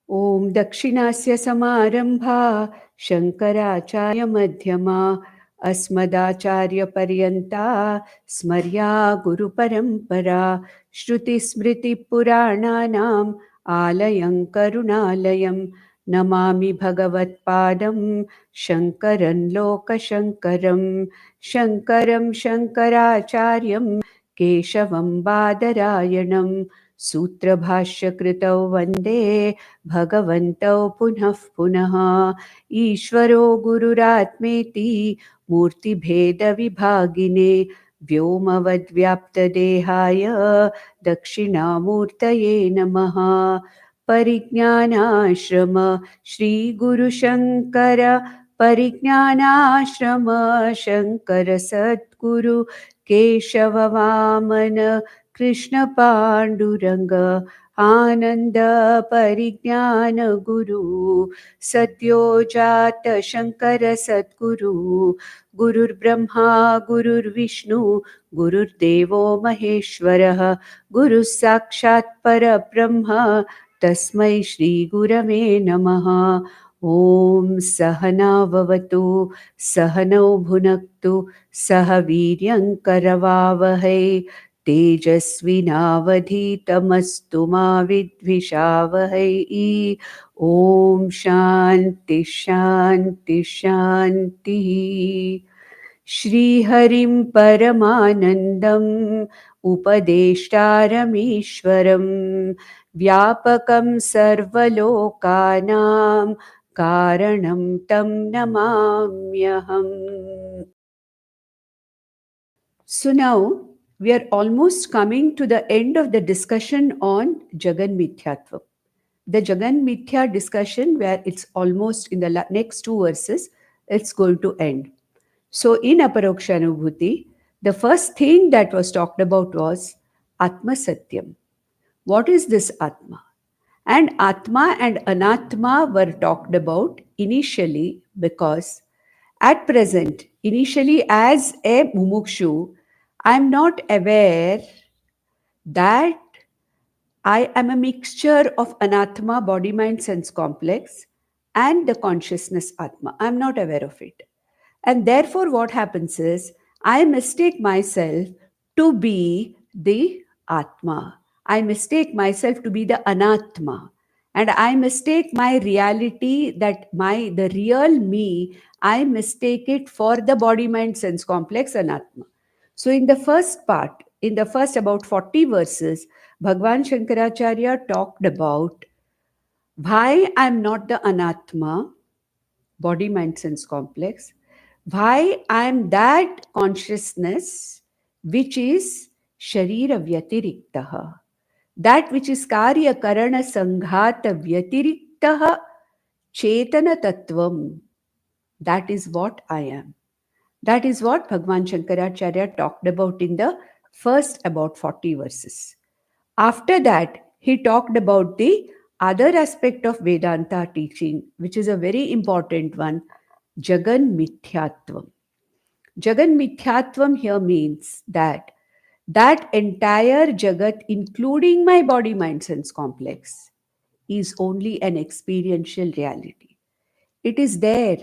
ॐ दक्षिणास्य समारम्भा शङ्कराचार्यमध्यमा अस्मदाचार्यपर्यन्ता स्मर्या गुरुपरम्परा श्रुतिस्मृतिपुराणानाम् आलयं करुणालयं नमामि भगवत्पादं शङ्करं लोकशङ्करं शङ्करं शङ्कराचार्यं केशवं बादरायणं सूत्रभाष्यकृतौ वन्दे भगवन्तौ पुनः पुनः ईश्वरो गुरुरात्मेति मूर्तिभेदविभागिने व्योमवद्व्याप्तदेहाय दक्षिणामूर्तये नमः। परिज्ञानाश्रम श्रीगुरुशङ्कर परिज्ञानाश्रम शङ्कर सद्गुरु केशववामन कृष्णपाण्डुरङ्ग आनन्द परिज्ञान गुरु सद्योजात शङ्कर सद्गुरु गुरुर्ब्रह्मा गुरुर्विष्णु गुरुर्देवो महेश्वरः गुरुः साक्षात् परब्रह्म तस्मै श्रीगुरवे नमः। ॐ सहना भवतु सहनौ भुनक्तु सह वीर्यङ्करवावहै तेजस्विनावधीतमस्तु मा विद्विषावहै। ॐ शान्ति शान्ति शान्तिः। श्रीहरिं परमानन्दम् उपदेष्टारमीश्वरं व्यापकं सर्वलोकानां कारणं तं नमाम्यहम्। So now we are almost coming to the end of the discussion on Jagan Mithyatvam. The Jagan Mithya discussion, where it's almost in the next two verses, it's going to end. So in Aparokshanubhuti, the first thing that was talked about was Atma Satyam. What is this Atma? And Atma and Anatma were talked about initially because at present, initially as a mumukshu, I am not aware that I am a mixture of Anatma, body, mind, sense complex, and the consciousness Atma. I am not aware of it. And therefore, what happens is, I mistake myself to be the Atma. I mistake myself to be the Anatma. And I mistake my reality, that the real me, I mistake it for the body, mind, sense complex Anatma. So in the first part, in the first about 40 verses, Bhagwan Shankaracharya talked about why I'm not the Anatma, body, mind, sense complex, why I am that consciousness which is Sharira Vyatiriktaha, that which is Karya Karana Sanghata Vyatiriktaha Chetana Tattvam. That is what I am. That is what Bhagwan Shankaracharya talked about in the first about 40 verses. After that, he talked about the other aspect of Vedanta teaching, which is a very important one, Jagan Mithyatvam. Jagan Mithyatvam here means that entire Jagat, including my body, mind, sense complex, is only an experiential reality. It is there.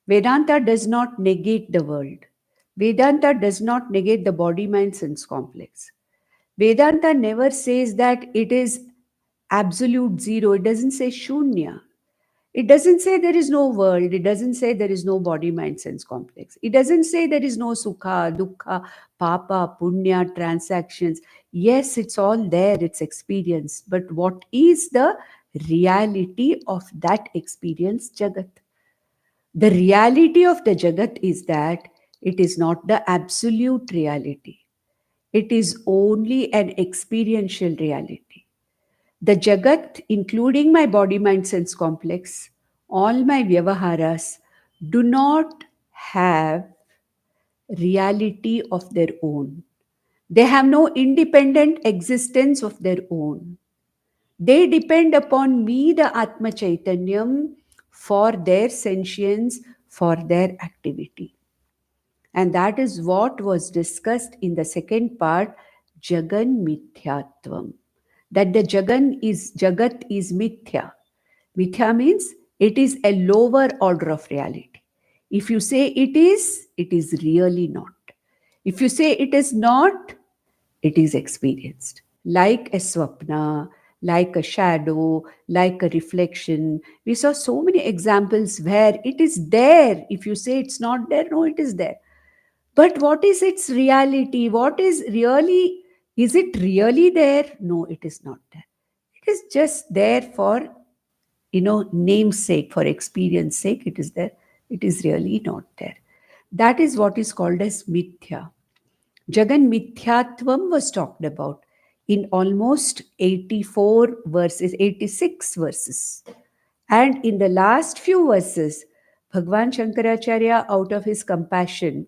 Vedanta does not negate the world. Vedanta does not negate the body, mind, sense complex. Vedanta never says that it is absolute zero. It doesn't say shunya. It doesn't say there is no world. It doesn't say there is no body, mind, sense complex. It doesn't say there is no sukha, dukkha, papa, punya, transactions. Yes, it's all there, it's experience. But what is the reality of that experience, Jagat? The reality of the Jagat is that it is not the absolute reality. It is only an experiential reality. The Jagat, including my body, mind, sense complex, all my vyavaharas, do not have reality of their own. They have no independent existence of their own. They depend upon me, the Atma Chaitanyam, for their sentience, for their activity. And that is what was discussed in the second part, Jagan Mithyatvam. That the Jagat is Mithya. Mithya means it is a lower order of reality. If you say it is really not. If you say it is not, it is experienced. Like a swapna, like a shadow, like a reflection. We saw so many examples where it is there. If you say it's not there, no, it is there. But what is its reality? What is it really there? No, it is not there. It is just there for, namesake, for experience sake, it is there. It is really not there. That is what is called as mithya. Jagan Mithyatvam was talked about in almost 84 verses, 86 verses. And in the last few verses, Bhagwan Shankaracharya, out of his compassion,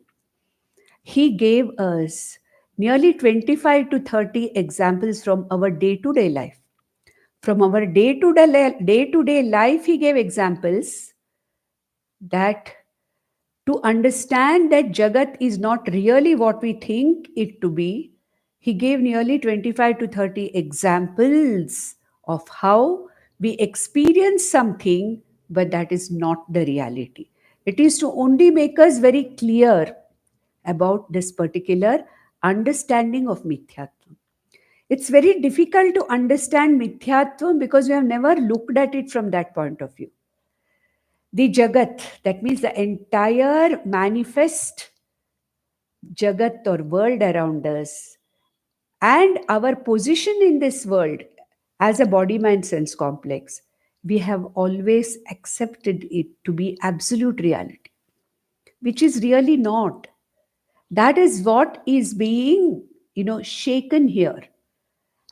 he gave us nearly 25 to 30 examples from our day to day life. From our day to day life, he gave examples that to understand that Jagat is not really what we think it to be, he gave nearly 25 to 30 examples of how we experience something, but that is not the reality. It is to only make us very clear about this particular understanding of Mithyatvam. It's very difficult to understand Mithyatvam because we have never looked at it from that point of view. The Jagat, that means the entire manifest Jagat or world around us, and our position in this world as a body mind sense complex, we have always accepted it to be absolute reality, which is really not. That is what is being, shaken here.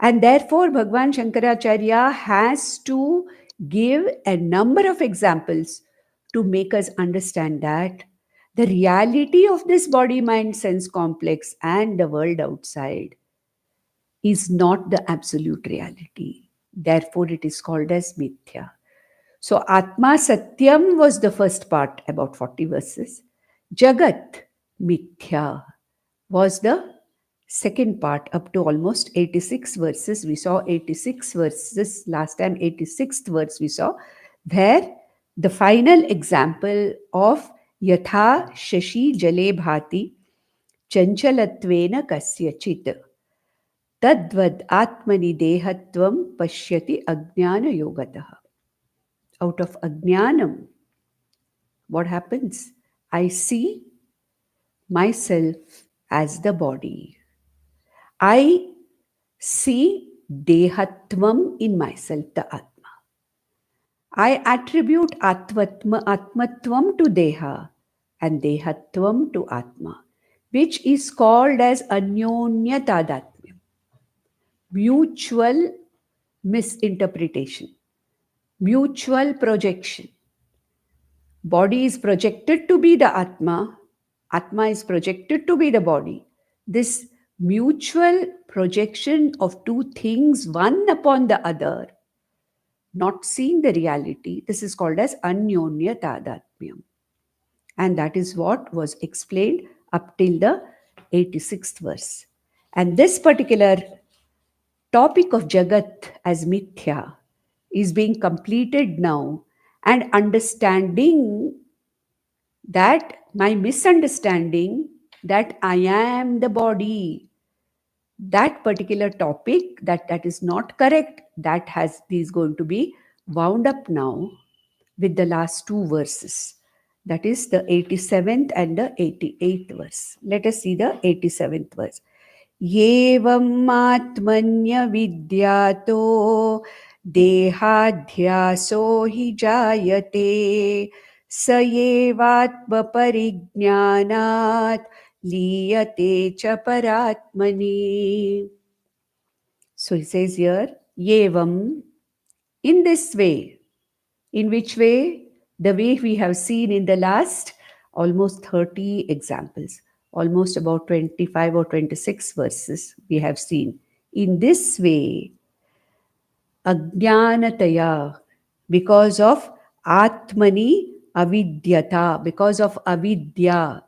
And therefore, Bhagwan Shankaracharya has to give a number of examples to make us understand that the reality of this body mind sense complex and the world outside is not the absolute reality. Therefore, it is called as mithya. So, Atma Satyam was the first part, about 40 verses. Jagat Mithya was the second part, up to almost 86 verses. We saw 86 verses last time, 86th verse we saw, where the final example of Yatha Shashi Jale Bhati Chanchalatvena Kasyachit Tadvad Atmani Dehatvam Pashyati Ajnana Yogataha. Out of Ajnanam, what happens? I see myself as the body. I see Dehatvam in myself, the Atma. I attribute Atmatvam to Deha and Dehatvam to Atma, which is called as Anyonya Tadatmya, mutual misinterpretation, mutual projection. Body is projected to be the Atma, Atma is projected to be the body. This mutual projection of two things, one upon the other, not seeing the reality, this is called as Anyonya Tadatmyam. And that is what was explained up till the 86th verse. And this particular topic of Jagat as Mithya is being completed now, and understanding that my misunderstanding that I am the body, that particular topic, that is not correct, that has is going to be wound up now with the last two verses, that is the 87th and the 88th verse. Let us see the 87th verse. Yevam atmanya vidyato देहाध्यासो हि जायते स एवात्मपरिज्ञानात् लीयते च परात्मनि. So he says here, Yevam, in this way. In which way? The way we have seen in the last almost 30 examples, almost about 25 or 26 verses we have seen. In this way, Ajnanataya, because of Atmani avidyata, because of avidya,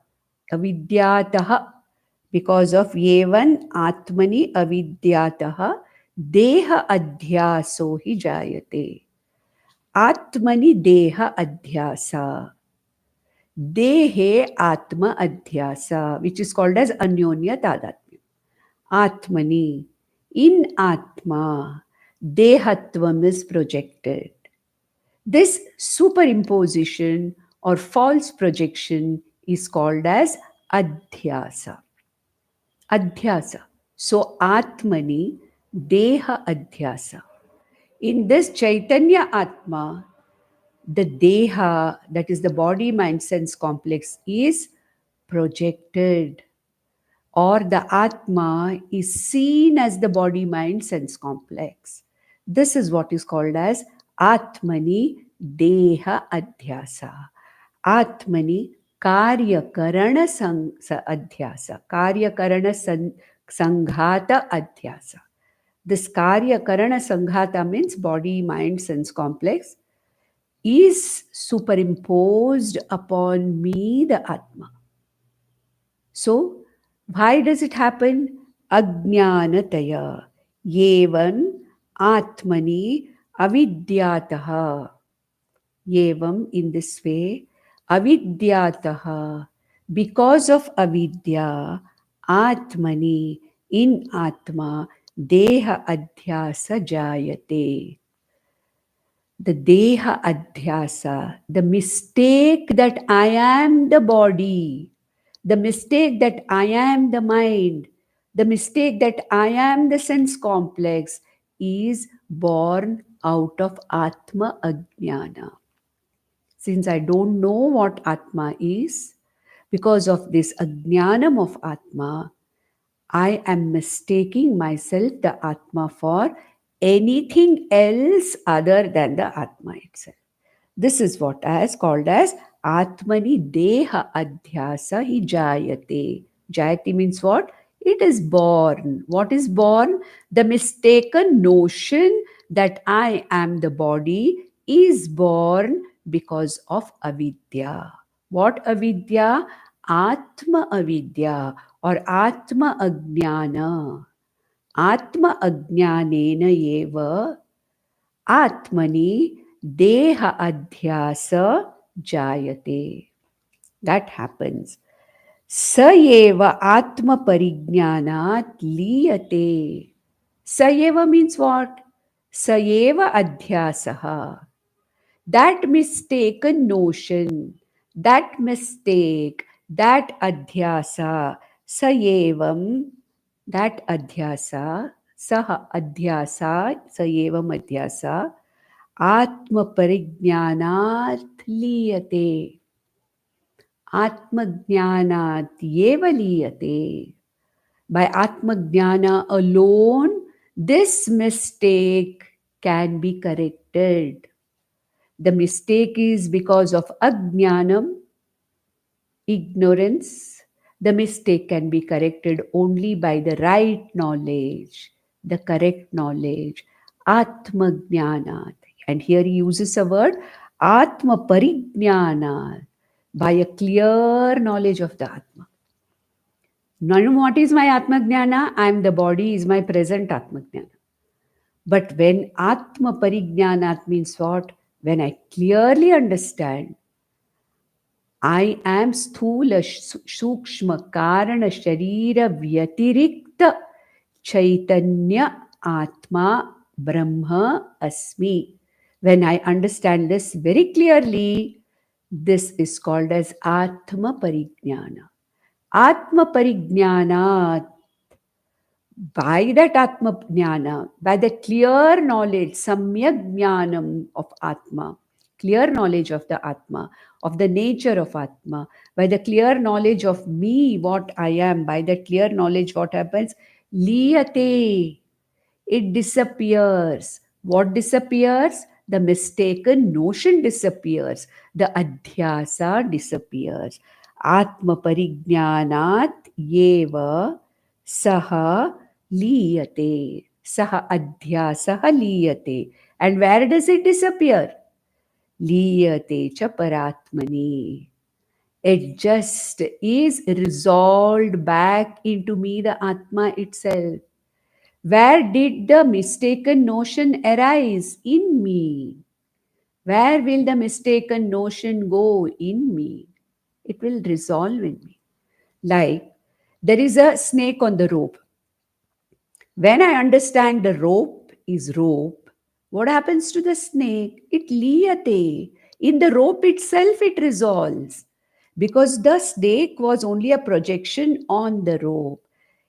avidyataha, because of Yevan Atmani avidyataha, Deha adhyaso hi jayate. Atmani deha adhyasa. Dehe atma adhyasa, which is called as anyonya tadatmya. Atmani, in Atma, dehatvam is projected. This superimposition or false projection is called as adhyasa. Adhyasa. So, Atmani, Deha Adhyasa. In this Chaitanya Atma, the Deha, that is the body, mind, sense complex, is projected, or the Atma is seen as the body, mind, sense complex. This is what is called as Atmani Deha Adhyasa. Atmani Karya Karana Adhyasa. Karya Karana Sanghata Adhyasa. This Karya Karana Sanghata means body, mind, sense complex is superimposed upon me, the Atma. So, why does it happen? Ajnanataya. Yevan Atmani Avidyataha. Yevam, in this way, Avidyataha. Because of avidya, Atmani, in Atma, Deha Adhyasa Jayate. The Deha Adhyasa, the mistake that I am the body, the mistake that I am the mind, the mistake that I am the sense complex is born out of Atma Ajnana. Since I don't know what Atma is, because of this Ajnanam of Atma, I am mistaking myself, the Atma, for anything else other than the Atma itself. This is what is called as Atmani Deha Adhyasa hi Jayate. Jayati means what? It is born. What is born? The mistaken notion that I am the body is born because of avidya. What avidya? Atma avidya or Atma Ajnana. Atma Ajnanena eva Atmani Deha Adhyasa Jayate. That happens. Sayeva Atma Parignanat Liyate. Sayeva means what? Sayeva Adhyasaha. That mistaken notion, that mistake, that adhyasa, sayevam, that adhyasa, saha adhyasa, sayevam adhyasa, atma parigyanat liyate. Atma jnanat yeva liyate. By atma jnana alone, this mistake can be corrected. The mistake is because of ajnanam, ignorance. The mistake can be corrected only by the right knowledge, the correct knowledge, atma jnanat. And here he uses a word, atma parijnanat, by a clear knowledge of the atma. Now, what is my atma jnana? I am the body, is my present atma jnana. But when atma parijnanat means what? When I clearly understand I am sthula sukshma karana sharira vyatirikta chaitanya atma brahma asmi. When I understand this very clearly, this is called as atma parijnana. Atma parijnana, by that Atma Jnana, by the clear knowledge, Samyak Jnanam of Atma, clear knowledge of the Atma, of the nature of Atma, by the clear knowledge of me, what I am, by the clear knowledge, what happens? Liyate, it disappears. What disappears? The mistaken notion disappears. The adhyasa disappears. Atma parijnanat yeva saha liyate. Saha adhyasaha liyate. And where does it disappear? Liyate cha paratmani. It just is resolved back into me, the Atma itself. Where did the mistaken notion arise? In me. Where will the mistaken notion go in me? It will resolve in me. Like there is a snake on the rope. When I understand the rope is rope, what happens to the snake? It liyate. In the rope itself, it resolves. Because the snake was only a projection on the rope.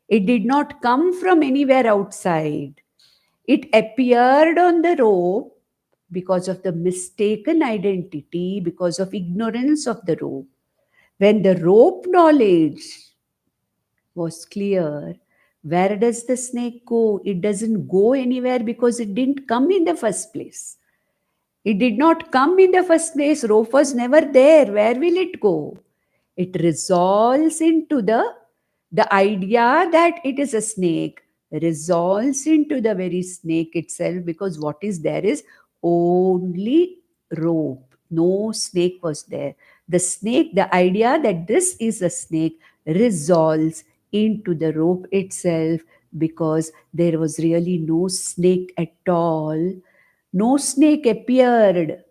It did not come from anywhere outside. It appeared on the rope because of the mistaken identity, because of ignorance of the rope. When the rope knowledge was clear, where does the snake go? It doesn't go anywhere because it didn't come in the first place. It did not come in the first place. Rope was never there. Where will it go? It resolves into the idea that it is a snake, resolves into the very snake itself, because what is there is only rope. No snake was there. The snake, the idea that this is a snake, resolves into the rope itself, because there was really no snake at all. No snake appeared.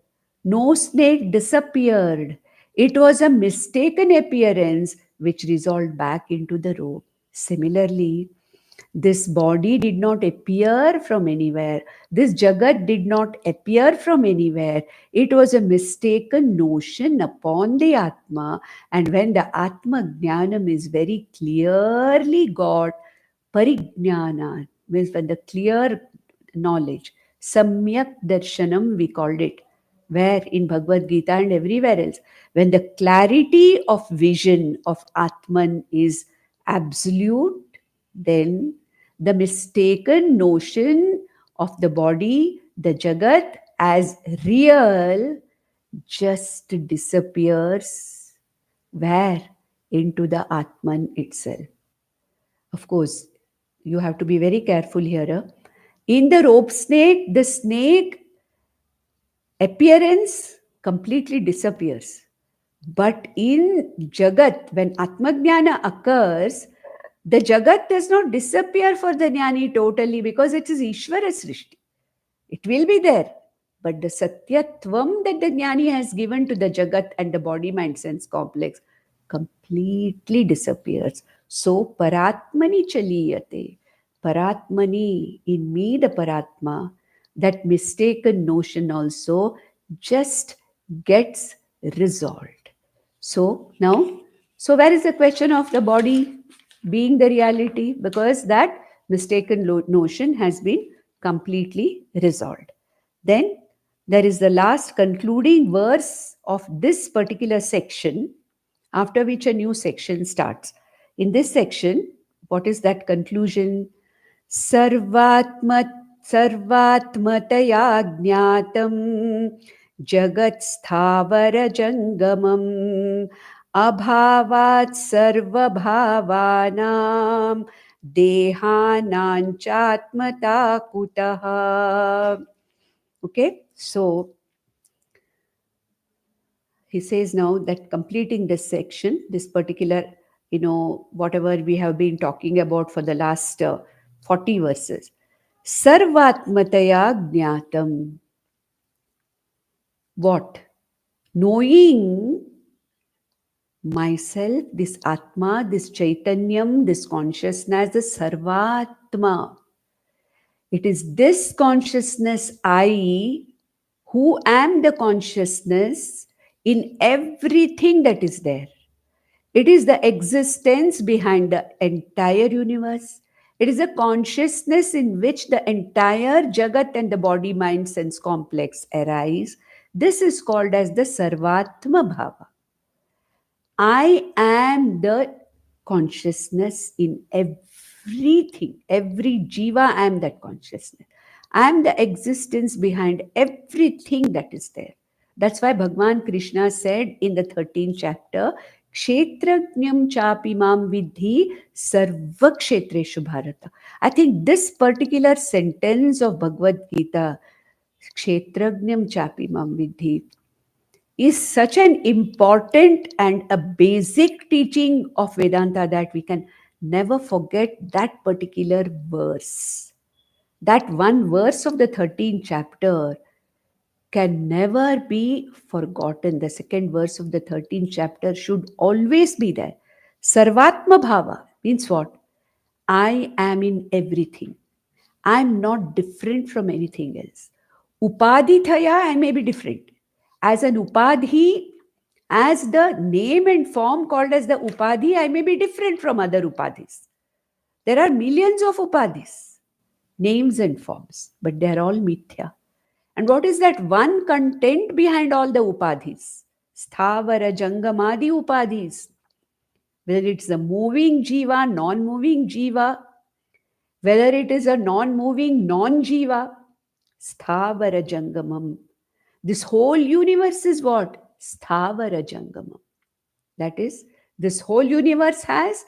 No snake disappeared. It was a mistaken appearance which resolved back into the rope. Similarly, this body did not appear from anywhere. This Jagat did not appear from anywhere. It was a mistaken notion upon the Atma. And when the Atma Jnanam is very clearly got, Parijnana means when the clear knowledge, Samyak Darshanam, we called it, where in Bhagavad Gita and everywhere else, when the clarity of vision of Atman is absolute, then the mistaken notion of the body, the Jagat, as real just disappears. Where? Into the Atman itself. Of course, you have to be very careful here. In the rope snake, the snake appearance completely disappears. But in Jagat, when Atmajnana occurs, the Jagat does not disappear for the Jnani totally, because it is Ishvara Srishti. It will be there. But the Satyatvam that the Jnani has given to the Jagat and the body mind sense complex completely disappears. So Paratmani Chaliyate. Paratmani, in me the Paratma, that mistaken notion also just gets resolved. So now, so where is the question of the body being the reality? Because that mistaken notion has been completely resolved. Then there is the last concluding verse of this particular section, after which a new section starts. In this section, what is that conclusion? सर्वात्म सर्वात्मतया ज्ञातं जगत्स्थावरजङ्गमम् अभावात् सर्वभावानां देहानां चात्मता कुतः. Okay, so he says now that completing this section, this particular, whatever we have been talking about for the last 40 verses. Sarvatmataya jnatam. What? Knowing myself, this Atma, this Chaitanyam, this consciousness, the Sarvatma. It is this consciousness, I, who am the consciousness in everything that is there. It is the existence behind the entire universe. It is a consciousness in which the entire Jagat and the body, mind, sense complex arise. This is called as the Sarvatma Bhava. I am the consciousness in everything. Every jiva, I am that consciousness. I am the existence behind everything that is there. That's why Bhagwan Krishna said in the 13th chapter, Kshetrajnam chapi mam vidhi sarva kshetreshu bharata. I think this particular sentence of Bhagavad Gita, Kshetrajnam chapi mam vidhi, is such an important and a basic teaching of Vedanta that we can never forget that particular verse. That one verse of the 13th chapter can never be forgotten. The second verse of the 13th chapter should always be there. Sarvatma Bhava means what? I am in everything. I am not different from anything else. Upadhi Thaya, I may be different. As an Upadhi, as the name and form called as the Upadhi, I may be different from other Upadhis. There are millions of Upadhis, names and forms, but they are all Mithya. And what is that one content behind all the Upadhis? Sthavara Jangamadi Upadhis. Whether it's a moving Jiva, non moving Jiva, whether it is a non moving non Jiva, Sthavara Jangamam. This whole universe is what? Sthavara Jangamam. That is, this whole universe has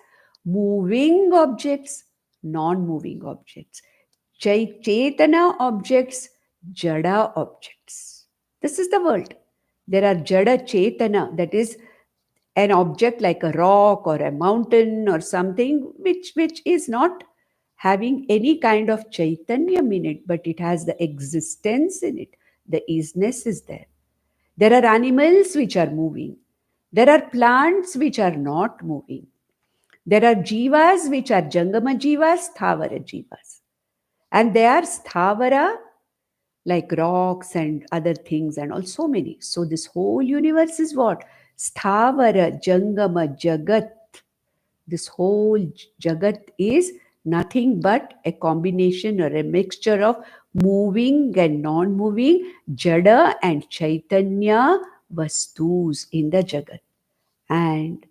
moving objects, non moving objects, Chaitana objects, Jada objects. This is the world. There are Jada Chaitana, that is an object like a rock or a mountain or something which is not having any kind of Chaitanyam in it, but it has the existence in it. The isness is there. There are animals which are moving. There are plants which are not moving. There are jivas which are Jangama jivas, Sthavara jivas. And they are Sthavara like rocks and other things and all so many. So this whole universe is what? Sthavara Jangama Jagat. This whole Jagat is nothing but a combination or a mixture of moving and non-moving, Jada and Chaitanya Vastus in the Jagat. And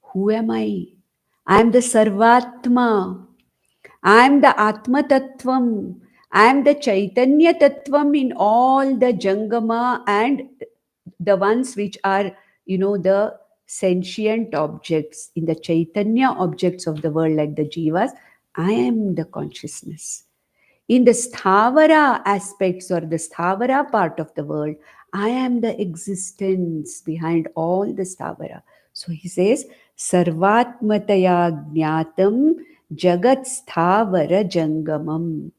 who am I? I am the Sarvatma. I am the Atma Tattvam. I am the Chaitanya Tattvam in all the Jangama and the ones which are, the sentient objects, in the Chaitanya objects of the world, like the Jivas. I am the consciousness. In the Sthavara aspects or the Sthavara part of the world, I am the existence behind all the Sthavara. So he says, Sarvatmataya Jnatam Jagat Sthavara Jangamam.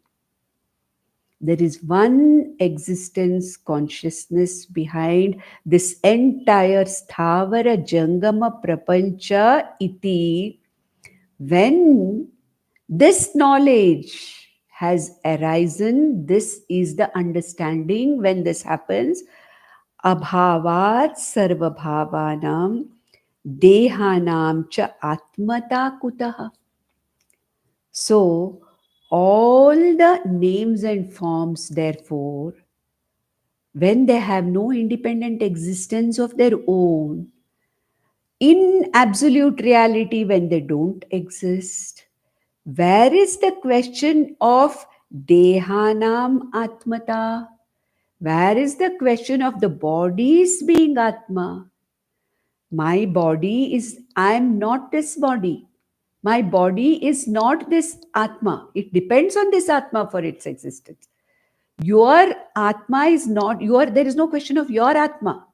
There is one existence, consciousness behind this entire Sthavara Jangama Prapancha iti. When this knowledge has arisen, this is the understanding. When this happens, abhavat sarvabhavanam dehanam cha atmata kutaha. So, all the names and forms, therefore, when they have no independent existence of their own, in absolute reality, when they don't exist, where is the question of Dehanam Atmata? Where is the question of the bodies being Atma? My body is, I am not this body. My body is not this Atma. It depends on this Atma for its existence. Your Atma is not, there is no question of your Atma.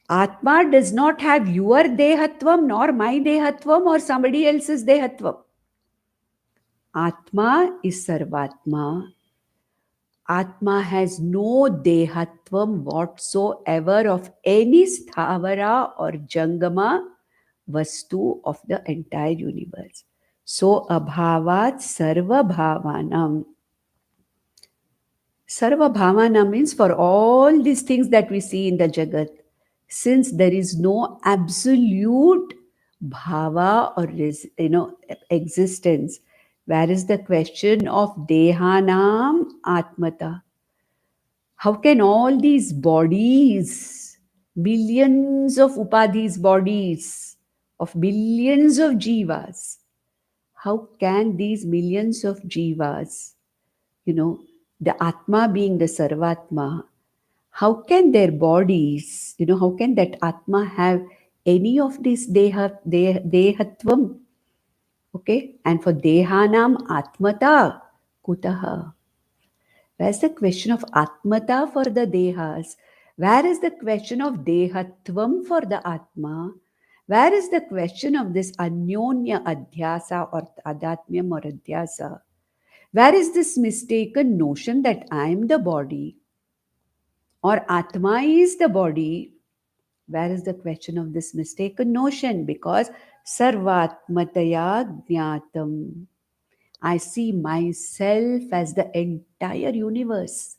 Atma does not have your Dehatvam nor my Dehatvam or somebody else's Dehatvam. Atma is Sarvatma. Atma has no Dehatvam whatsoever of any Sthavara or Jangama Vastu of the entire universe. So, Abhavat Sarva Bhavanam. Sarva Bhavana means for all these things that we see in the Jagat, since there is no absolute bhava or existence, where is the question of Dehanam Atmata? How can all these bodies, millions of upadhis bodies, of billions of jivas, how can these millions of jivas, the Atma being the Sarvatma, how can their bodies, how can that Atma have any of this Dehatvam? Okay, and for Dehanam Atmata Kutaha. Where's the question of Atmata for the Dehas? Where is the question of Dehatvam for the Atma? Where is the question of this Anyonya Adhyasa or Adatmyam or Adhyasa? Where is this mistaken notion that I am the body? or Atma is the body, where is the question of this mistaken notion? Because Sarvatmataya Jnatam. I see myself as the entire universe.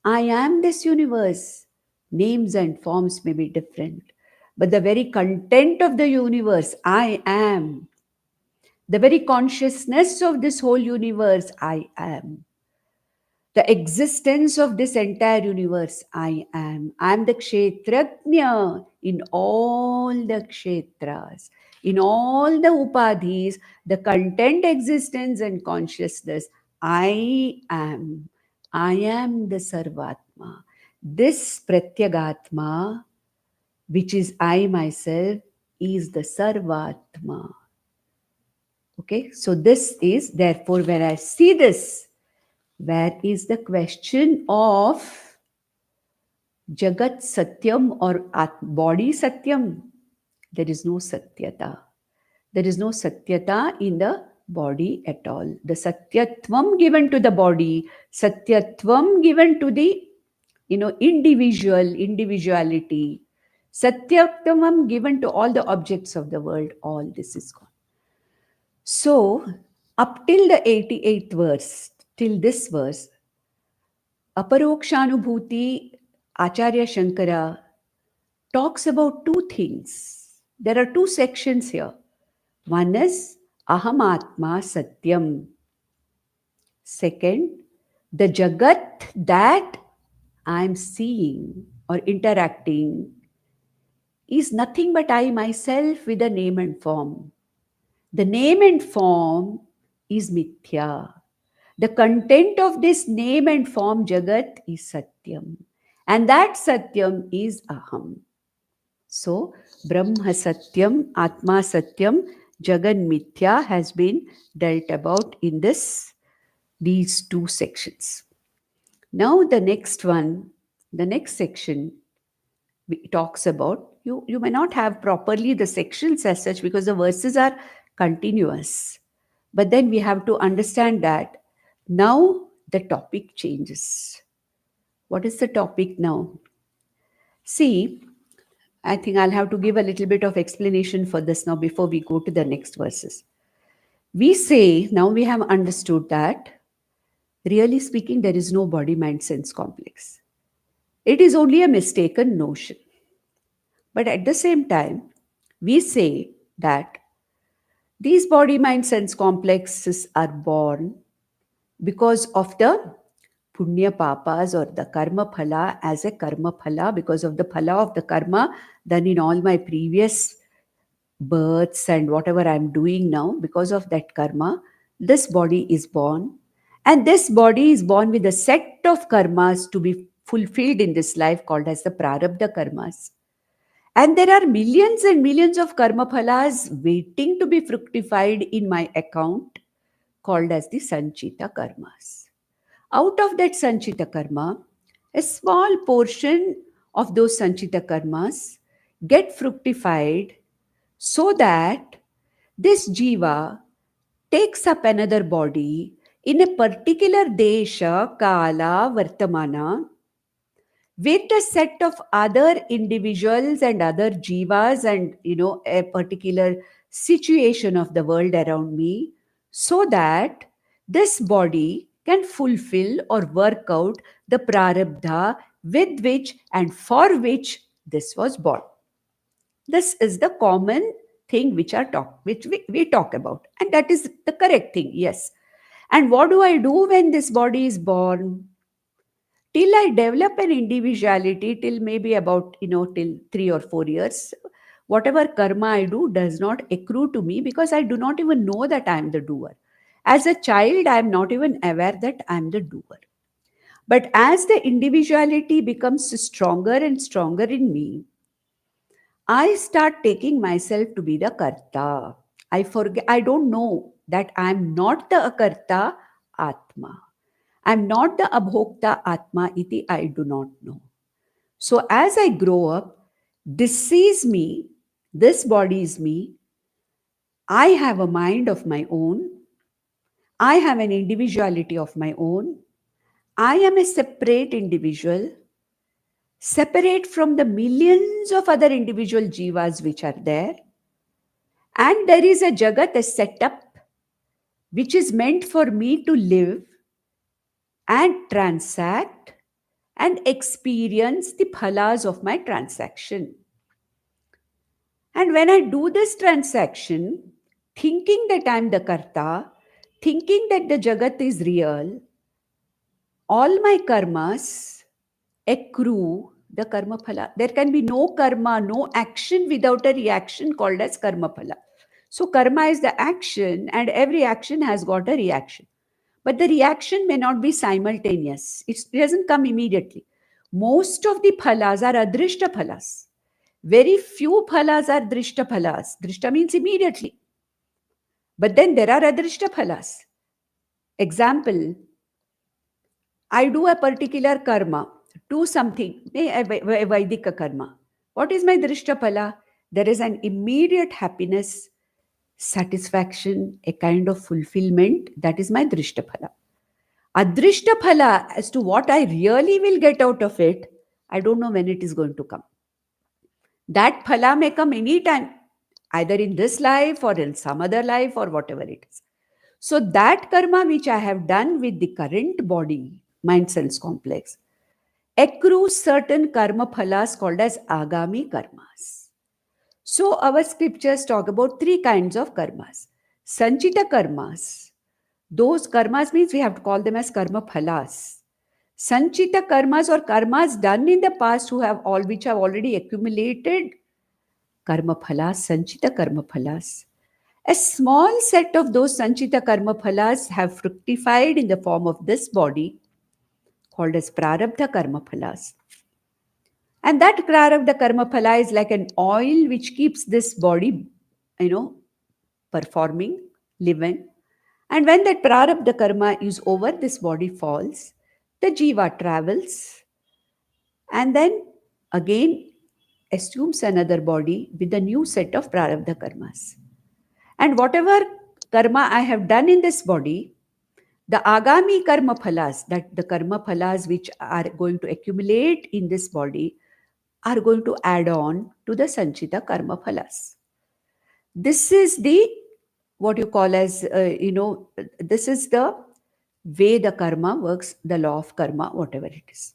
I am this universe. Names and forms may be different, but the very content of the universe, I am. The very consciousness of this whole universe, I am. The existence of this entire universe, I am. I am the Kshetrajna in all the Kshetras, in all the Upadhis, the content, existence, and consciousness. I am. I am the Sarvatma. This Pratyagatma, which is I myself, is the Sarvatma. Okay, so this is therefore when I see this, where is the question of Jagat Satyam or body Satyam? There is no Satyata. There is no Satyata in the body at all. The Satyatvam given to the body, Satyatvam given to the individuality, Satyatvam given to all the objects of the world, all this is gone. So, up till the 88th verse, till this verse, Aparokshanubhuti, Acharya Shankara talks about two things. There are two sections here. One is Ahamatma Satyam. Second, the Jagat that I'm seeing or interacting is nothing but I myself with a name and form. The name and form is Mithya. The content of this name and form Jagat is Satyam. And that Satyam is Aham. So, Brahma Satyam, Atma Satyam, Jagan Mithya has been dealt about in these two sections. Now, the next one, the next section talks about, you may not have properly the sections as such because the verses are continuous. But then we have to understand that now the topic changes. What is the topic now? See, I think I'll have to give a little bit of explanation for this now before we go to the next verses. We say, now we have understood that, really speaking, there is no body mind sense complex. It is only a mistaken notion. But at the same time, we say that these body mind sense complexes are born because of the punya papas or the karma phala as a karma phala, because of the phala of the karma done in all my previous births and whatever I'm doing now, because of that karma, this body is born. And this body is born with a set of karmas to be fulfilled in this life called as the prarabdha karmas. And there are millions and millions of karma phalas waiting to be fructified in my account called as the sanchita karmas. Out of that sanchita karma, a small portion of those sanchita karmas get fructified so that this jiva takes up another body in a particular desha, kala, vartamana, with a set of other individuals and other jivas and a particular situation of the world around me, so that this body can fulfill or work out the prarabdha with which and for which this was born. This is the common thing which we talk about, and that is the correct thing. Yes. And what do I do when this body is born? Till I develop an individuality, till maybe about till 3 or 4 years, whatever karma I do does not accrue to me because I do not even know that I am the doer. As a child, I am not even aware that I am the doer. But as the individuality becomes stronger and stronger in me, I start taking myself to be the karta. I forget, I don't know that I am not the akarta atma. I am not the abhokta atma iti, I do not know. So as I grow up, this is me, this body is me. I have a mind of my own. I have an individuality of my own. I am a separate individual. separate from the millions of other individual jivas which are there. And there is a jagat, a setup, which is meant for me to live and transact and experience the phalas of my transaction. And when I do this transaction, thinking that I'm the karta, thinking that the jagat is real, all my karmas accrue the karma phala. There can be no karma, no action without a reaction called as karma phala. So karma is the action, and every action has got a reaction. But the reaction may not be simultaneous. It doesn't come immediately. Most of the phalas are adrishta phalas. Very few phalas are drishta phalas. Drishta means immediately. But then there are adrishta phalas. Example, I do a particular karma, do something, a Vaidika karma. What is my drishta phala? There is an immediate happiness, satisfaction, a kind of fulfillment. That is my drishta phala. Adrishta phala, as to what I really will get out of it, I don't know when it is going to come. That phala may come anytime, either in this life or in some other life or whatever it is. So that karma which I have done with the current body, mind sense complex, accrues certain karma phalas called as agami karmas. So our scriptures talk about three kinds of karmas. Sanchita karmas. Those karmas means we have to call them as karma phalas. Sanchita karmas or karmas done in the past which have already accumulated karma phalas, sanchita karma phalas. A small set of those sanchita karma phalas have fructified in the form of this body called as prarabdha karma phalas. And that prarabdha karma phala is like an oil which keeps this body, performing, living. And when that prarabdha karma is over, this body falls, the jiva travels and then again assumes another body with a new set of prarabdha karmas. And whatever karma I have done in this body, the agami karma phalas, that the karma phalas which are going to accumulate in this body, are going to add on to the sanchita karma phalas. This is the what you call as this is the way the karma works, the law of karma, whatever it is.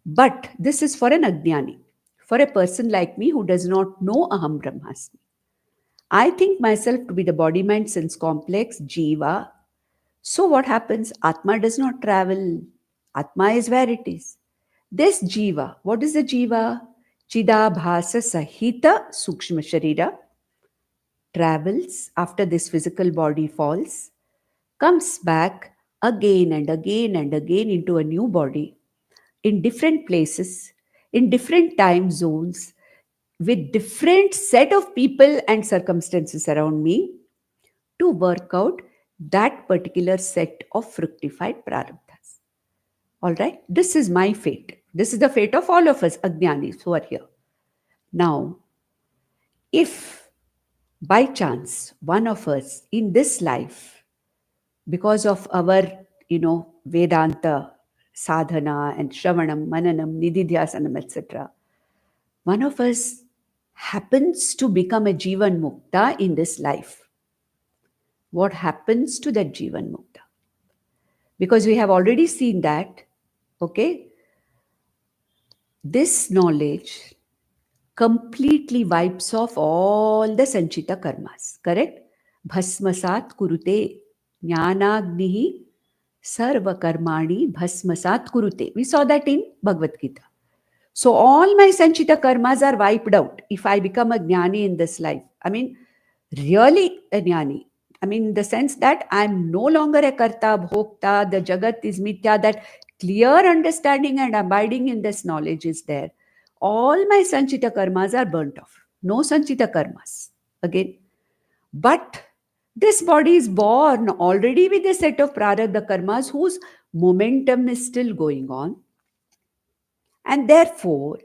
But this is for an ajnani, for a person like me who does not know aham brahmasmi. I think myself to be the body mind sense complex jiva. So what happens? Atma does not travel. Atma is where it is. This jiva, what is the jiva? Chidabhasa sahita sukshma sharira travels after this physical body falls, comes back again and again and again into a new body in different places, in different time zones, with different set of people and circumstances around me to work out that particular set of fructified prarabdhas. All right, this is my fate. This is the fate of all of us, Ajnanis, who are here. Now, if by chance one of us in this life, because of our, Vedanta sadhana and Shravanam, Mananam, Nididhyasanam, etc., one of us happens to become a Jivan Mukta in this life, what happens to that Jivan Mukta? Because we have already seen that, okay, this knowledge completely wipes off all the Sanchita karmas, correct? Bhasmasat kurute, jnanagnihi sarva karmani bhasmasat kurute. We saw that in Bhagavad Gita. So all my Sanchita karmas are wiped out if I become a jnani in this life. I mean, really a jnani. I mean, in the sense that I'm no longer a karta, bhokta, the jagat is mithya, that clear understanding and abiding in this knowledge is there. All my Sanchita karmas are burnt off. No Sanchita karmas. Again. But this body is born already with a set of prarabdha karmas whose momentum is still going on. And therefore,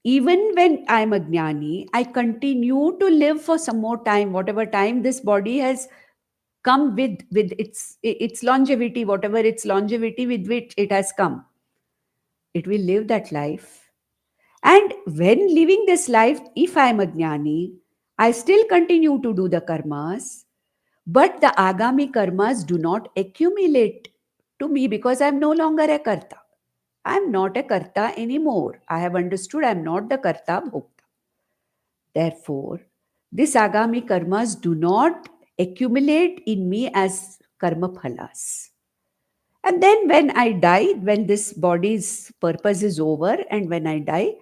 even when I'm a jnani, I continue to live for some more time, whatever time this body has come with its longevity, whatever its longevity with which it has come. It will live that life And when living this life, if I am a jnani, I still continue to do the karmas, but the agami karmas do not accumulate to me because I am no longer a karta. I am not a karta anymore. I have understood I am not the karta bhokta. Therefore, these agami karmas do not accumulate in me as karma phalas. And then when I die, when this body's purpose is over, and when I die,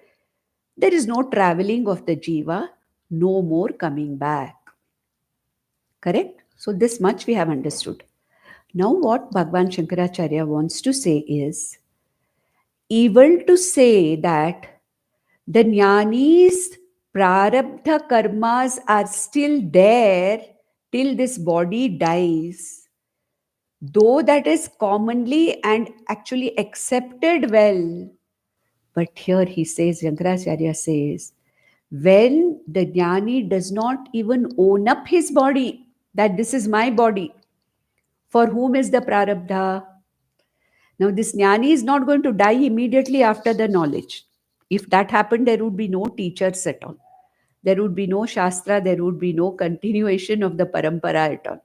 there is no traveling of the jiva, no more coming back. Correct? So, this much we have understood. Now, what Bhagwan Shankaracharya wants to say is evil to say that the jnani's prarabdha karmas are still there till this body dies, though that is commonly and actually accepted well. But here he says, Shankaracharya says, when the jnani does not even own up his body, that this is my body, for whom is the prarabdha? Now, this jnani is not going to die immediately after the knowledge. If that happened, there would be no teachers at all. There would be no shastra, there would be no continuation of the parampara at all.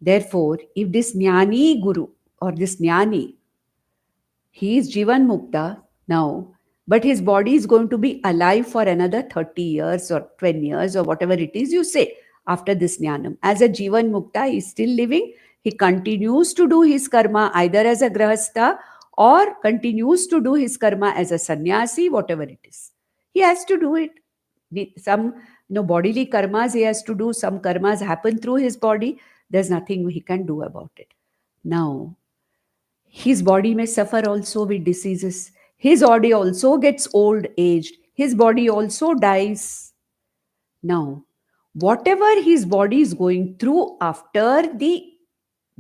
Therefore, if this jnani guru or this jnani, he is Jivan Mukta now, but his body is going to be alive for another 30 years or 20 years or whatever it is you say after this Jnanam. As a Jivan Mukta, he is still living. He continues to do his karma either as a Grahastha or continues to do his karma as a sannyasi, whatever it is. He has to do it. Some bodily karmas he has to do, some karmas happen through his body. There's nothing he can do about it. Now, his body may suffer also with diseases. His body also gets old aged. His body also dies. Now, whatever his body is going through after the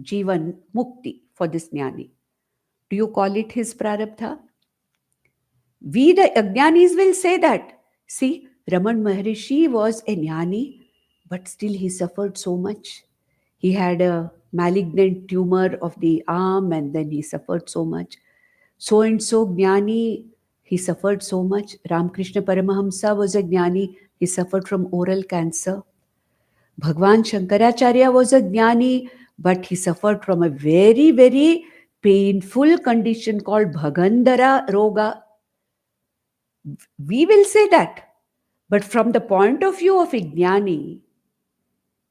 Jivan Mukti for this Jnani, do you call it his prarabdha? We, the Ajnanis, will say that. See, Raman Maharishi was a Jnani, but still he suffered so much. He had a malignant tumor of the arm and then he suffered so much. So and so Jnani, he suffered so much. Ramakrishna Paramahamsa was a Jnani, he suffered from oral cancer. Bhagwan Shankaracharya was a Jnani, but he suffered from a very, very painful condition called Bhagandara Roga. We will say that. But from the point of view of a Jnani,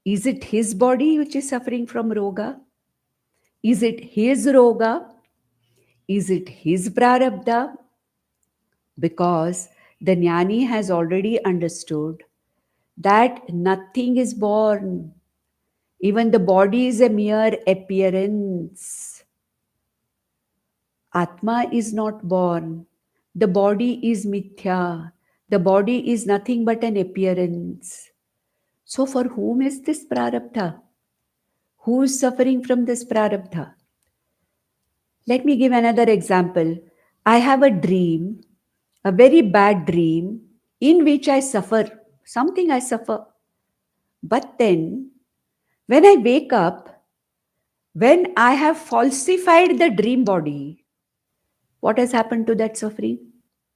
is it his body which is suffering from Roga? Is it his Roga? Is it his Prarabdha? Because the Jnani has already understood that nothing is born. Even the body is a mere appearance. Atma is not born. The body is mithya. The body is nothing but an appearance. So, for whom is this prarabdha? Who is suffering from this prarabdha? Let me give another example. I have a dream, a very bad dream, in which I suffer. Something I suffer. But then, when I wake up, when I have falsified the dream body, what has happened to that suffering?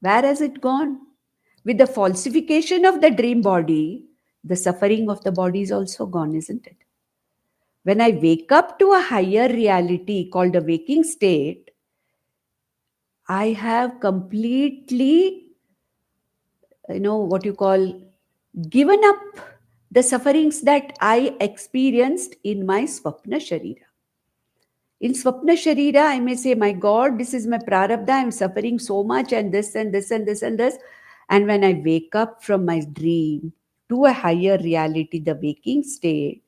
Where has it gone? With the falsification of the dream body, the suffering of the body is also gone, isn't it? When I wake up to a higher reality called a waking state, I have completely, what you call, given up the sufferings that I experienced in my Swapna Sharira. In Swapna Sharira, I may say, my God, this is my prarabdha, I'm suffering so much and this and this and this and this. And when I wake up from my dream to a higher reality, the waking state,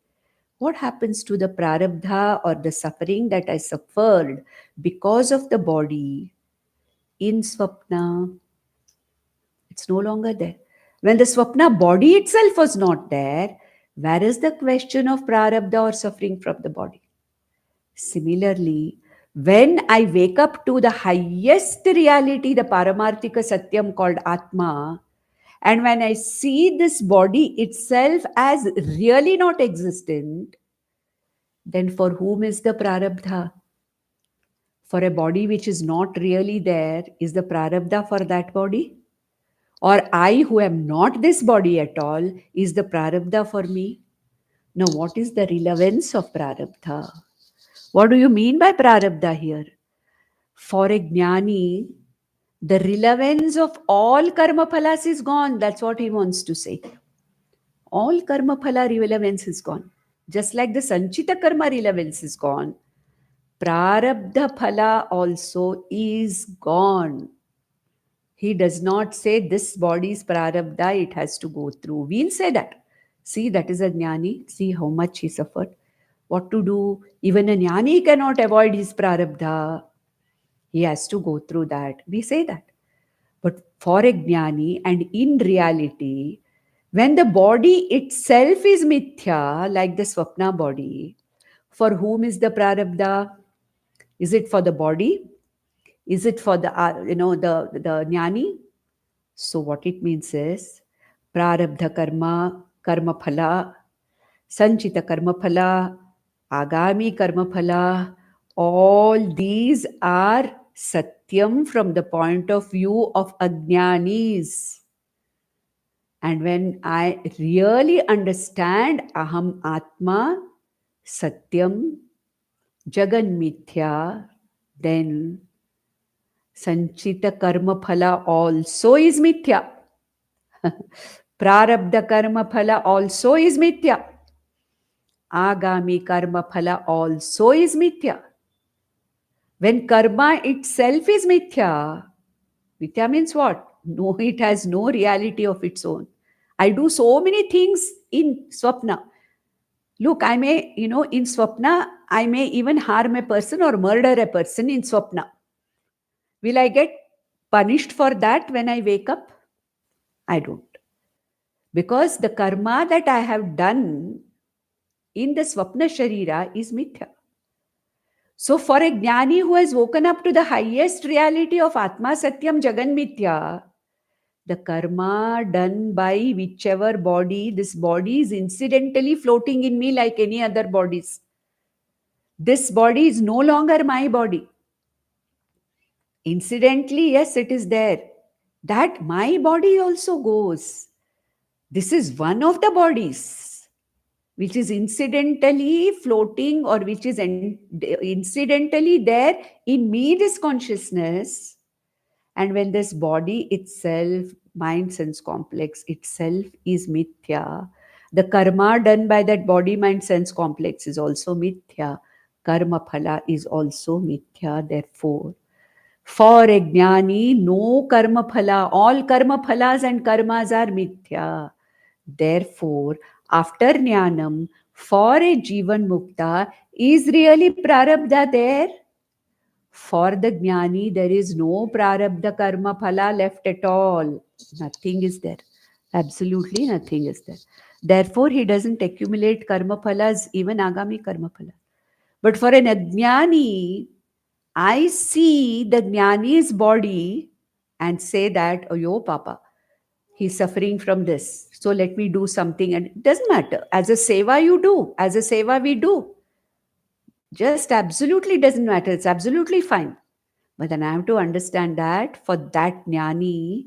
what happens to the prarabdha or the suffering that I suffered because of the body in Swapna? It's no longer there. When the Swapna body itself was not there, where is the question of prarabdha or suffering from the body? Similarly, when I wake up to the highest reality, the Paramarthika Satyam called Atma, and when I see this body itself as really not existent, then for whom is the Prarabdha? For a body which is not really there, is the Prarabdha for that body? Or I, who am not this body at all, is the prarabdha for me? Now, what is the relevance of prarabdha? What do you mean by prarabdha here? For a jnani, the relevance of all karma phalas is gone. That's what he wants to say. All karma phala relevance is gone. Just like the sanchita karma relevance is gone, prarabdha phala also is gone. He does not say this body's prarabdha, it has to go through. We'll say that. See, that is a jnani. See how much he suffered. What to do? Even a jnani cannot avoid his prarabdha. He has to go through that. We say that. But for a jnani, and in reality, when the body itself is mithya, like the swapna body, for whom is the prarabdha? Is it for the body? Is it for the the jnani? So what it means is prarabdha karma, karma phala, sanchita karma phala, agami karma phala, all these are satyam from the point of view of ajnanis. And when I really understand aham atma, satyam, jagan mithya, then sanchita karma phala also is mithya. Prarabdha karma phala also is mithya. Agami karma phala also is mithya. When karma itself is mithya, mithya means what? No, it has no reality of its own. I do so many things in swapna. Look, I may, in swapna, I may even harm a person or murder a person in swapna. Will I get punished for that when I wake up? I don't. Because the karma that I have done in the swapna sharira is mithya. So for a jnani who has woken up to the highest reality of Atma Satyam Jagan Mithya, the karma done by whichever body, this body is incidentally floating in me like any other bodies. This body is no longer my body. Incidentally, yes, it is there. That my body also goes. This is one of the bodies which is incidentally floating or which is incidentally there in me, this consciousness. And when this body itself, mind sense complex itself is mithya, the karma done by that body mind sense complex is also mithya. Karma phala is also mithya. Therefore, for a jnani, no karma phala, all karma phalas and karmas are mithya. Therefore, after jnanam, for a jivan mukta, is really prarabdha there? For the jnani, there is no prarabdha karma phala left at all. Nothing is there. Absolutely nothing is there. Therefore, he doesn't accumulate karma phalas, even agami karma phala. But for an ajnani, I see the jnani's body and say that, oh, yo, Papa, he's suffering from this. So let me do something. And it doesn't matter. As a seva, you do. As a seva, we do. Just absolutely doesn't matter. It's absolutely fine. But then I have to understand that for that jnani,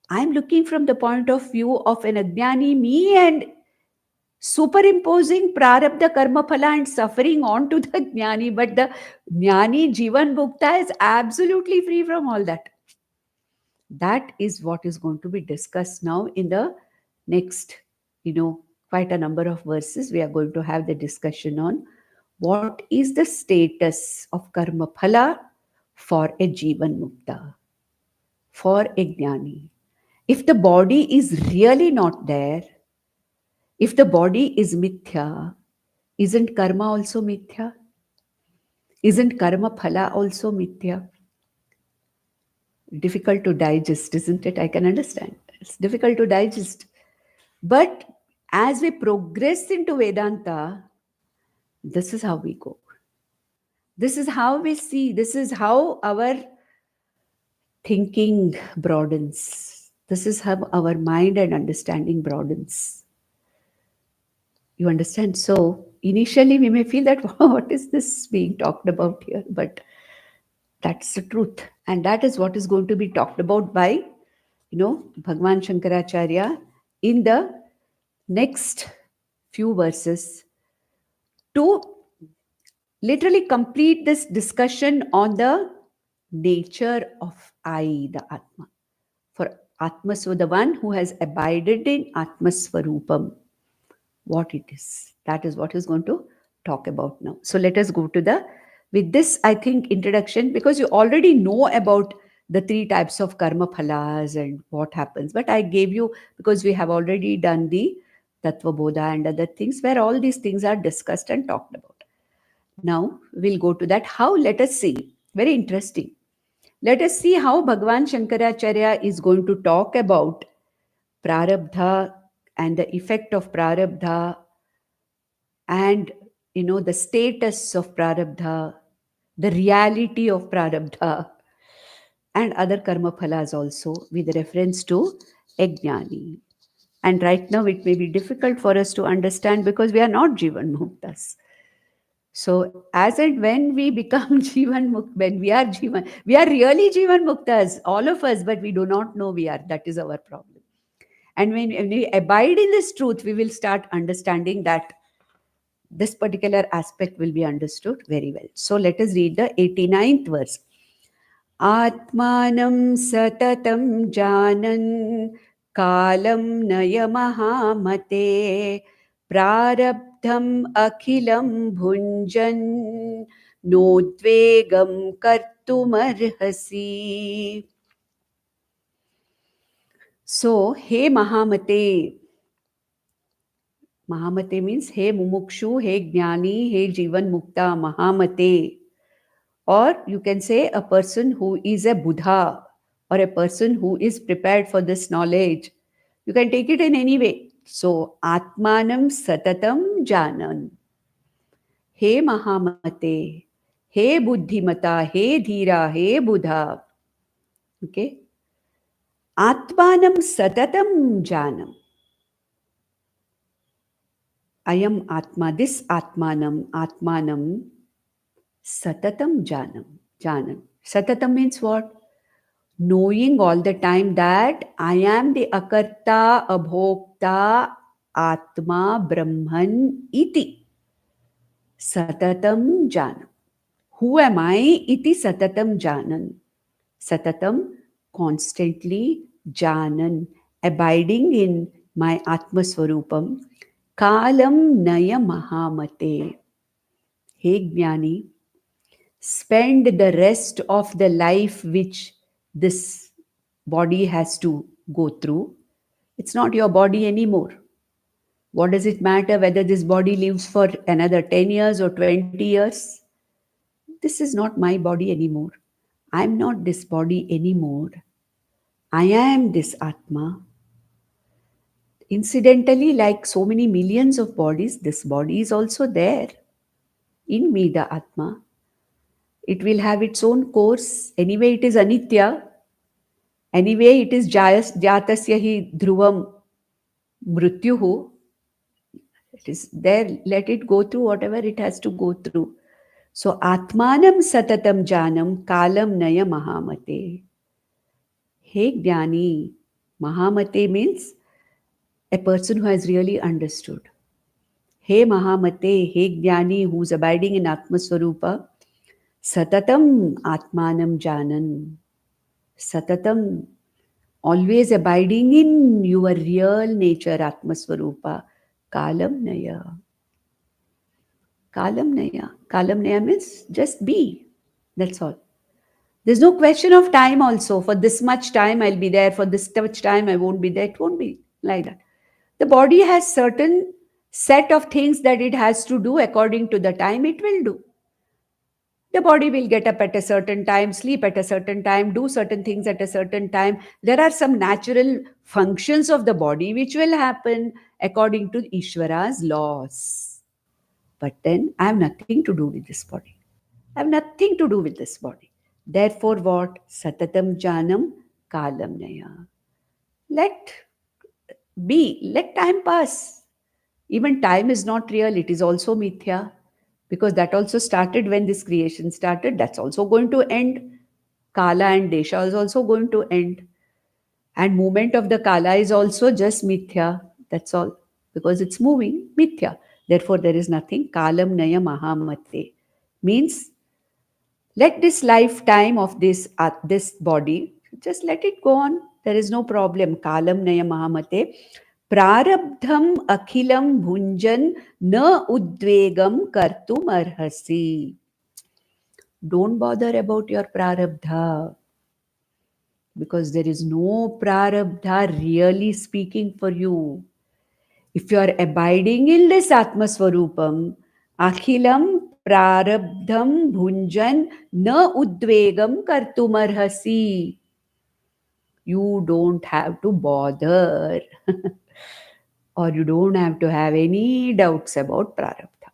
I'm looking from the point of view of an ajnani me and superimposing prarabdha karma phala and suffering onto the jnani. But the jnani jivan bhukta is absolutely free from all that. That is what is going to be discussed now in the next, quite a number of verses. We are going to have the discussion on what is the status of karma phala for a jivan mukta, for a jnani. If the body is really not there, if the body is mithya, isn't karma also mithya? Isn't karma phala also mithya? Difficult to digest, isn't it? I can understand. It's difficult to digest. But as we progress into Vedanta, this is how we go. This is how we see. This is how our thinking broadens. This is how our mind and understanding broadens. You understand? So initially we may feel that, what is this being talked about here? But that's the truth. And that is what is going to be talked about by Bhagwan Shankaracharya in the next few verses to literally complete this discussion on the nature of I, the Atma. For Atma, so the one who has abided in Atma Swarupam, what it is. That is what he's going to talk about now. So let us go to with this, I think, introduction, because you already know about the three types of karma phalas and what happens. But I gave you, because we have already done the Tattva Bodha and other things where all these things are discussed and talked about. Now we'll go to that. How? Let us see. Very interesting. Let us see how Bhagwan Shankaracharya is going to talk about prarabdha and the effect of prarabdha, and the status of prarabdha, the reality of prarabdha, and other karma phalas also with reference to ajnani. And right now it may be difficult for us to understand because we are not jivan muktas. So as and when we become jivan mukt, when we are really jivan muktas, all of us, but we do not know we are. That is our problem. And when we abide in this truth, we will start understanding that this particular aspect will be understood very well. So let us read the 89th verse. Atmanam satatam janan kalam naya mahamate prarabdham akhilam bhunjan nodvegam kartumarhasi. So, hey Mahamate. Mahamate means hey Mumukshu, hey Jnani, hey Jivan Mukta, Mahamate. Or you can say a person who is a Buddha or a person who is prepared for this knowledge. You can take it in any way. So, Atmanam Satatam Janan. He Mahamate. He Buddhimata. He Dhira. He Buddha. Okay. Atmanam Satatam Janam. I am Atma. This Atmanam Satatam Janam. Satatam means what? Knowing all the time that I am the Akarta, Abhokta, Atma, Brahman, iti. Satatam Janam. Who am I? Iti Satatam Janan. Satatam, constantly, Janan, abiding in my Atma Swarupam. Kalam Naya Mahamate. Hey Jnani, spend the rest of the life which this body has to go through. It's not your body anymore. What does it matter whether this body lives for another 10 years or 20 years? This is not my body anymore. I'm not this body anymore. I am this Atma. Incidentally, like so many millions of bodies, this body is also there in me, the Atma. It will have its own course. Anyway, it is anitya. Anyway, it is jatasya hi dhruvam mrityuhu. It is there. Let it go through whatever it has to go through. So, Atmanam satatam janam kalam naya mahamate. Hey Jnani. Mahamate means a person who has really understood. Hey Mahamate, hey Jnani, who's abiding in Atma Swarupa. Satatam Atmanam Janan. Satatam, always abiding in your real nature, Atma Swarupa. Kalam Naya. Kalam Naya. Kalam Naya means just be. That's all. There's no question of time also. For this much time I'll be there. For this much time I won't be there. It won't be like that. The body has certain set of things that it has to do according to the time it will do. The body will get up at a certain time, sleep at a certain time, do certain things at a certain time. There are some natural functions of the body which will happen according to Ishvara's laws. But then I have nothing to do with this body. I have nothing to do with this body. Therefore, what? Satatam Janam Kalam Naya. Let be, let time pass. Even time is not real, it is also mithya. Because that also started when this creation started, that's also going to end. Kala and Desha is also going to end. And movement of the kala is also just mithya. That's all. Because it's moving, mithya. Therefore, there is nothing. Kalam naya mahamate. Means let this lifetime of this body, just let it go on. There is no problem. Kalam naya mahamate. Prarabdham akhilam bhunjan na udvegam kartum arhasi. Don't bother about your prarabdha, because there is no prarabdha really speaking for you. If you are abiding in this Atmaswarupam, Akhilam Prarabdham Bhunjan Na Udvegam Kartumarhasi. You don't have to bother or you don't have to have any doubts about Prarabdha.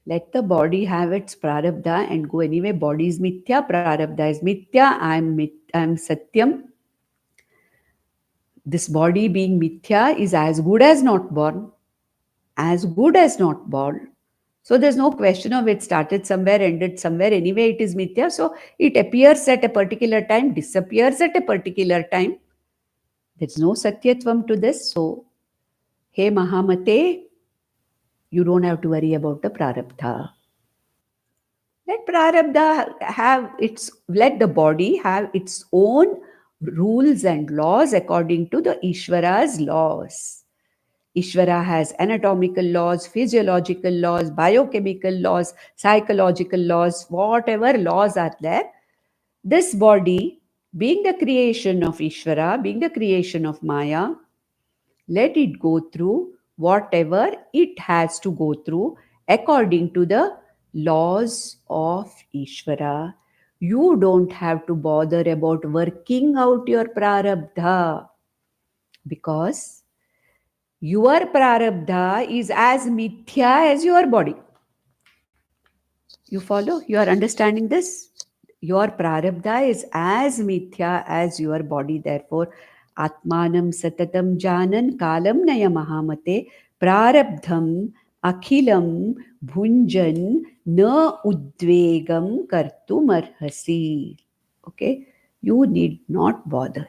Let the body have its Prarabdha and go anyway. Body is Mithya, Prarabdha is Mithya, I am Satyam. This body being Mithya is as good as not born. As good as not born. So there's no question of it started somewhere, ended somewhere. Anyway, it is mithya. So it appears at a particular time, disappears at a particular time. There's no satyatvam to this. So, hey Mahamate, you don't have to worry about the prarabdha. Let the body have its own rules and laws according to the Ishvara's laws. Ishvara has anatomical laws, physiological laws, biochemical laws, psychological laws, whatever laws are there. This body, being the creation of Ishvara, being the creation of Maya, let it go through whatever it has to go through according to the laws of Ishvara. You don't have to bother about working out your prarabdha, because your prarabdha is as mithya as your body. You follow? You are understanding this? Your prarabdha is as mithya as your body. Therefore, Atmanam Satatam Janan Kalam Naya Mahamate Prarabdham Akhilam Bhunjan Na Udvegam Kartum Arhasi. Okay? You need not bother.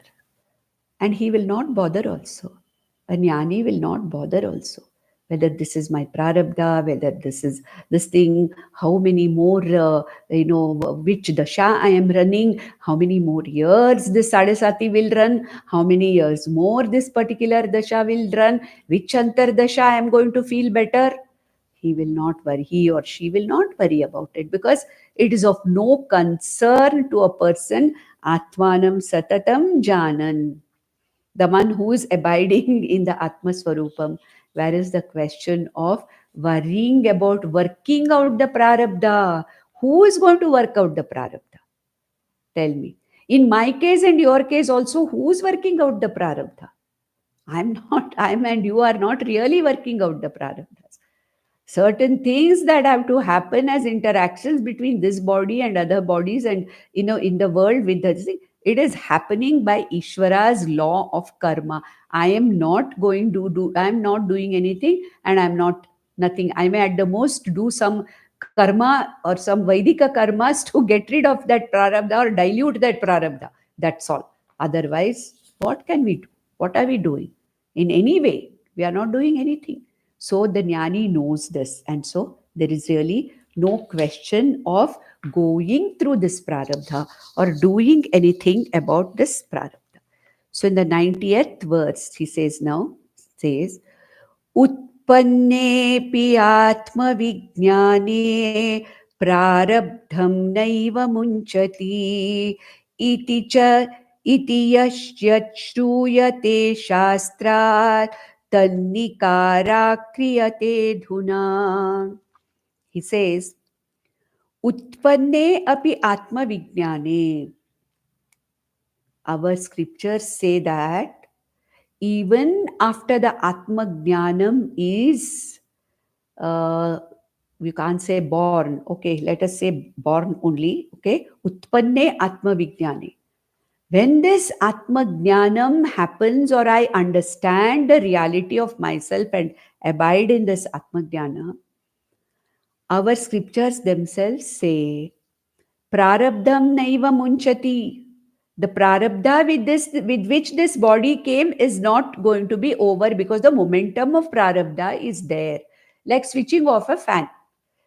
And he will not bother also. A jnani will not bother also. Whether this is my prarabdha, whether this is this thing, how many more, which dasha I am running, how many more years this sadasati will run, how many years more this particular dasha will run, which antar dasha I am going to feel better. He will not worry, he or she will not worry about it, because it is of no concern to a person. Atmanam satatam janan, the one who is abiding in the Atmaswarupam. Where is the question of worrying about working out the prarabdha? Who is going to work out the prarabdha? Tell me. In my case and your case also, who is working out the prarabdha? I'm not, I'm and you are not really working out the prarabdhas. Certain things that have to happen as interactions between this body and other bodies, and in the world with the thing, it is happening by Ishvara's law of karma. I am not going to do, I am not doing anything, and I'm not nothing. I may at the most do some karma or some Vaidika karmas to get rid of that prarabdha or dilute that prarabdha. That's all. Otherwise, what can we do? What are we doing? In any way, we are not doing anything. So the jnani knows this, and so there is really no question of going through this prarabdha or doing anything about this prarabdha. So in the 90th verse, he says now, says, Utpannepi atmavignane prarabdham naiva munchati iti cha iti yasyachruyate shastrat tannikara kriyate dhuna. He says, Utpanne api atmavignane. Our scriptures say that even after the Atma Jnanam is, we can't say born, okay, let us say born only, okay, Utpanne Atma Vijnane. When this Atma Jnanam happens, or I understand the reality of myself and abide in this Atma Jnana, our scriptures themselves say, Prarabdham naiva munchati. The prarabdha with which this body came is not going to be over, because the momentum of prarabdha is there. Like switching off a fan.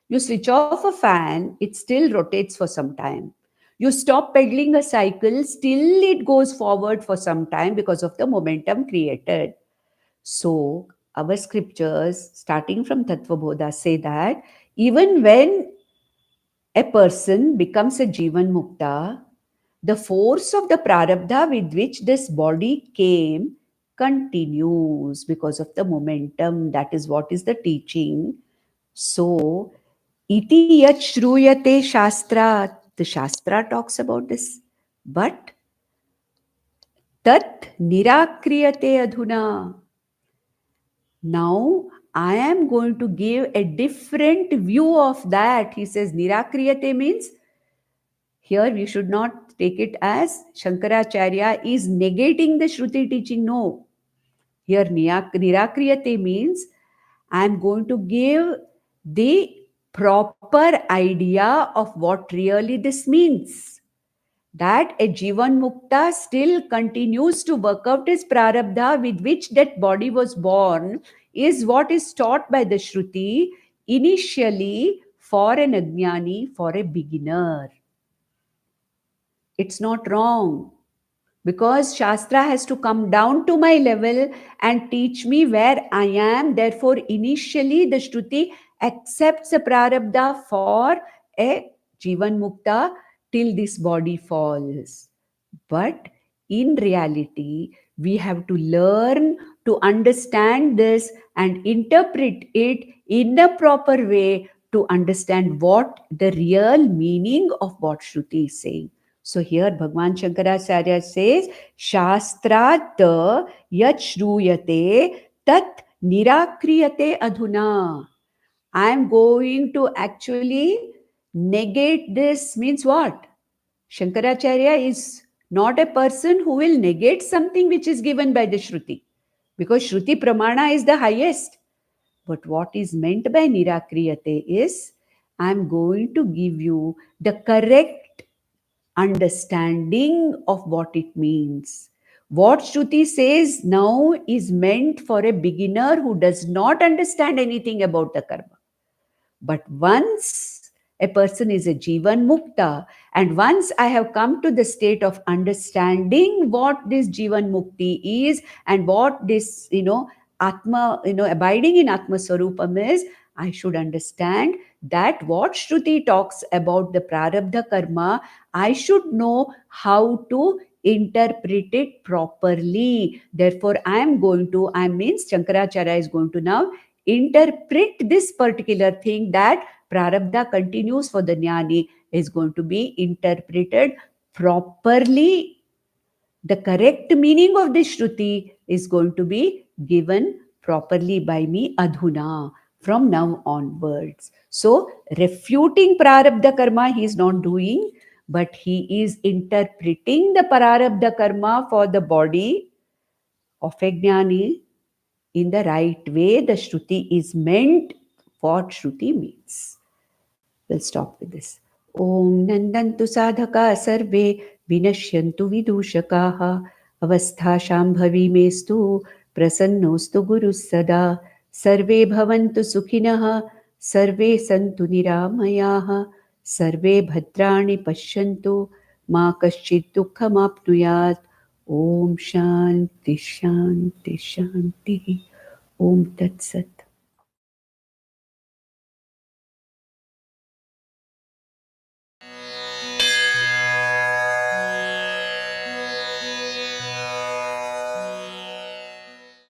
You switch off a fan, it still rotates for some time. You stop pedaling a cycle, still it goes forward for some time because of the momentum created. So, our scriptures, starting from Tattva Bodha, say that even when a person becomes a Jivan Mukta, the force of the prarabdha with which this body came continues because of the momentum. That is what is the teaching. So, iti yat shruyate shastra, the shastra talks about this. But tat nirakriyate adhuna. Now, I am going to give a different view of that. He says nirakriyate means, here we should not take it as Shankaracharya is negating the Shruti teaching. No. Here Nirakriyate means I am going to give the proper idea of what really this means. That a Jivan Mukta still continues to work out his prarabdha with which that body was born is what is taught by the Shruti initially for an Ajnani, for a beginner. It's not wrong, because Shastra has to come down to my level and teach me where I am. Therefore, initially the Shruti accepts a prarabdha for a Jivan Mukta till this body falls. But in reality, we have to learn to understand this and interpret it in a proper way to understand what the real meaning of what Shruti is saying. So here Bhagwan Shankaracharya says, Shastrat yat shruyate tat nirakriyate adhuna. I am going to actually negate this. Means what? Shankaracharya is not a person who will negate something which is given by the Shruti, because Shruti Pramana is the highest. But what is meant by Nirakriyate is, I am going to give you the correct understanding of what it means. What Shruti says now is meant for a beginner who does not understand anything about the karma. But once a person is a Jivan Mukta, and once I have come to the state of understanding what this Jivan Mukti is and what this, Atma, abiding in Atma Swarupam is, I should understand that what Shruti talks about the Prarabdha Karma, I should know how to interpret it properly. Therefore, I means Shankaracharya is going to now interpret this particular thing, that prarabdha continues for the jnani is going to be interpreted properly. The correct meaning of this Shruti is going to be given properly by me adhuna, from now onwards. So, refuting prarabdha karma he is not doing, but he is interpreting the prarabdha karma for the body of a jnani in the right way. The Shruti is meant what Shruti means. We'll stop with this. Om Nandantu Sadhaka Sarve Vinashyantu Vidushakaha Avastha Shambhavi Mestu Prasannostu Guru Sada Sarve Bhavantu Sukhinaha Sarve Santu Niramayaha Sarve Bhadrani Pashyantu Ma Kaschid Dukkhamapnuyat. Om Shanti Shanti Shanti. Om Tat Sat.